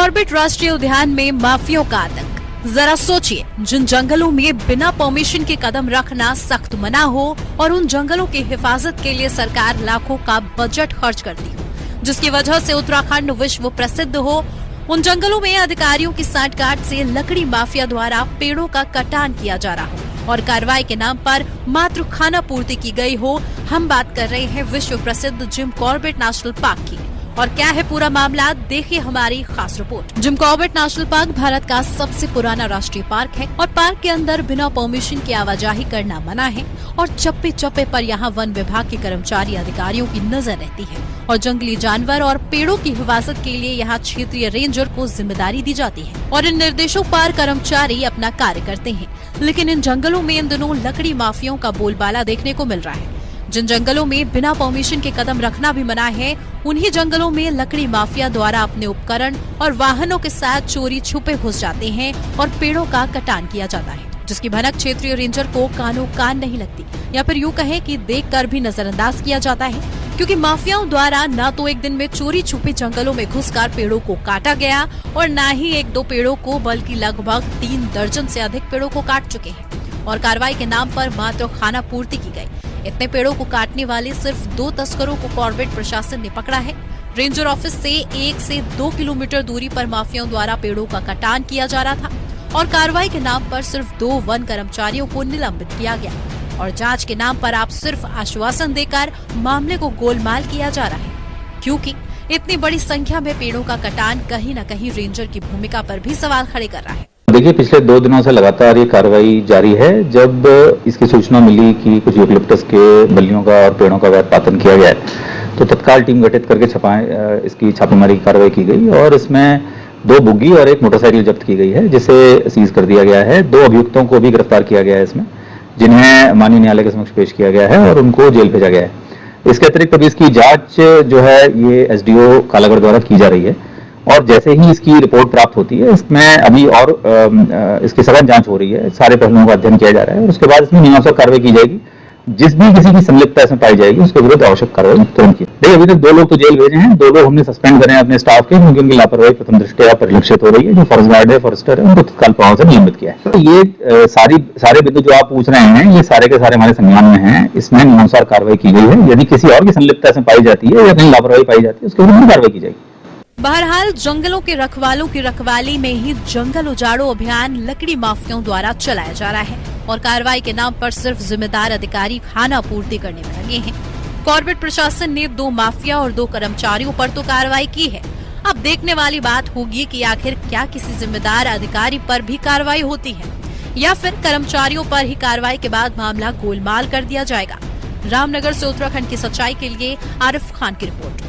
Corbett राष्ट्रीय उद्यान में माफियाओं का आतंक। जरा सोचिए, जिन जंगलों में बिना परमिशन के कदम रखना सख्त मना हो और उन जंगलों की हिफाजत के लिए सरकार लाखों का बजट खर्च करती हो, जिसकी वजह से उत्तराखंड विश्व प्रसिद्ध हो, उन जंगलों में अधिकारियों की सांठगांठ से लकड़ी माफिया द्वारा पेड़ों का कटान किया जा रहा हो और कार्रवाई के नाम पर मात्र खाना पूर्ति की गई हो। हम बात कर रहे हैं विश्व प्रसिद्ध जिम कॉर्बेट नेशनल पार्क की। और क्या है पूरा मामला, देखिए हमारी खास report. Jim Corbett national park Bharat का सबसे पुराना राष्ट्रीय पार्क है और पार्क के अंदर बिना परमिशन के आवाजाही करना मना है और चप्पे चप्पे पर यहाँ वन विभाग के कर्मचारी अधिकारियों की नजर रहती है और जंगली जानवर और पेड़ों की हिफाजत के लिए यहाँ क्षेत्रीय रेंजर को जिम्मेदारी दी जाती है और इन निर्देशों पर कर्मचारी अपना कार्य करते हैं। लेकिन इन जंगलों में इन दिनों लकड़ी माफियाओं का बोलबाला देखने को मिल रहा है। जिन जंगलों में बिना परमिशन के कदम रखना भी मना है, उन्हीं जंगलों में लकड़ी माफिया द्वारा अपने उपकरण और वाहनों के साथ चोरी छुपे घुस जाते हैं और पेड़ों का कटान किया जाता है, जिसकी भनक क्षेत्रीय रेंजर को कानों कान नहीं लगती, या फिर यूँ कहें कि देखकर भी नजरअंदाज किया जाता है, क्योंकि माफियाओं द्वारा न तो एक दिन में चोरी छुपे जंगलों में घुसकर पेड़ों को काटा गया और न ही एक दो पेड़ों को, बल्कि लगभग 3 दर्जन से अधिक पेड़ों को काट चुके हैं और कार्रवाई के नाम पर मात्र खाना पूर्ति की गई। इतने पेड़ों को काटने वाले सिर्फ 2 तस्करों को कॉर्बेट प्रशासन ने पकड़ा है। रेंजर ऑफिस से 1 से 2 किलोमीटर दूरी पर माफियाओं द्वारा पेड़ों का कटान किया जा रहा था और कार्रवाई के नाम पर सिर्फ 2 वन कर्मचारियों को निलंबित किया गया और जांच के नाम पर आप सिर्फ आश्वासन देकर मामले को गोलमाल किया जा रहा है, क्योंकि इतनी बड़ी संख्या में पेड़ों का कटान कहीं न कहीं रेंजर की भूमिका पर भी सवाल खड़े कर रहा है। देखिए, पिछले 2 दिनों से लगातार ये कार्रवाई जारी है। जब इसकी सूचना मिली कि कुछ यूकलिप्टस के बल्लियों का और पेड़ों का पातन किया गया है, तो तत्काल टीम गठित करके इसकी छापेमारी की कार्रवाई की गई और इसमें 2 बुग्गी और 1 मोटरसाइकिल जब्त की गई है, जिसे सीज कर दिया गया है। 2 अभियुक्तों को भी गिरफ्तार किया गया है इसमें, जिन्हें माननीय न्यायालय के समक्ष पेश किया गया है और उनको जेल भेजा गया है। इसके अतिरिक्त अभी इसकी जांच जो है ये एसडीओ कालागढ़ द्वारा की जा रही है और जैसे ही इसकी रिपोर्ट प्राप्त होती है, इसमें अभी और इसकी सघन जांच हो रही है, सारे पहलुओं का अध्ययन किया जा रहा है और उसके बाद इसमें नियमानुसार कार्रवाई की जाएगी। जिस भी किसी की संलिप्तता इसमें पाई जाएगी उसके विरुद्ध आवश्यक कार्रवाई तुरंत की। देखिए, अभी तक 2 लोग तो जेल भेजे हैं, 2 लोग हमने सस्पेंड करे हैं अपने स्टाफ के, क्योंकि उनकी लापरवाही प्रथम दृष्टया परिलक्षित हो रही है। जो फॉरेस्ट गार्ड है, फॉरेस्टर है, उनको तत्काल प्रभाव से निलंबित किया है। तो ये सारे बिंदु जो आप पूछ रहे हैं, ये सारे के सारे हमारे संज्ञान में हैं। इसमें नियमानुसार कार्रवाई की गई है। यदि किसी और की संलिप्तता इसमें पाई जाती है या कहीं लापरवाही पाई जाती है, उसके विरुद्ध कार्रवाई की जाएगी। बहरहाल जंगलों के रखवालों की रखवाली में ही जंगल उजाड़ो अभियान लकड़ी माफियाओं द्वारा चलाया जा रहा है और कार्रवाई के नाम पर सिर्फ जिम्मेदार अधिकारी खाना पूर्ति करने में लगे हैं। कॉर्बेट प्रशासन ने 2 माफिया और 2 कर्मचारियों पर तो कार्रवाई की है। अब देखने वाली बात होगी कि आखिर क्या किसी जिम्मेदार अधिकारी पर भी कार्रवाई होती है या फिर कर्मचारियों पर ही कार्रवाई के बाद मामला गोलमाल कर दिया जाएगा। रामनगर से उत्तराखंड की सच्चाई के लिए आरिफ खान की रिपोर्ट।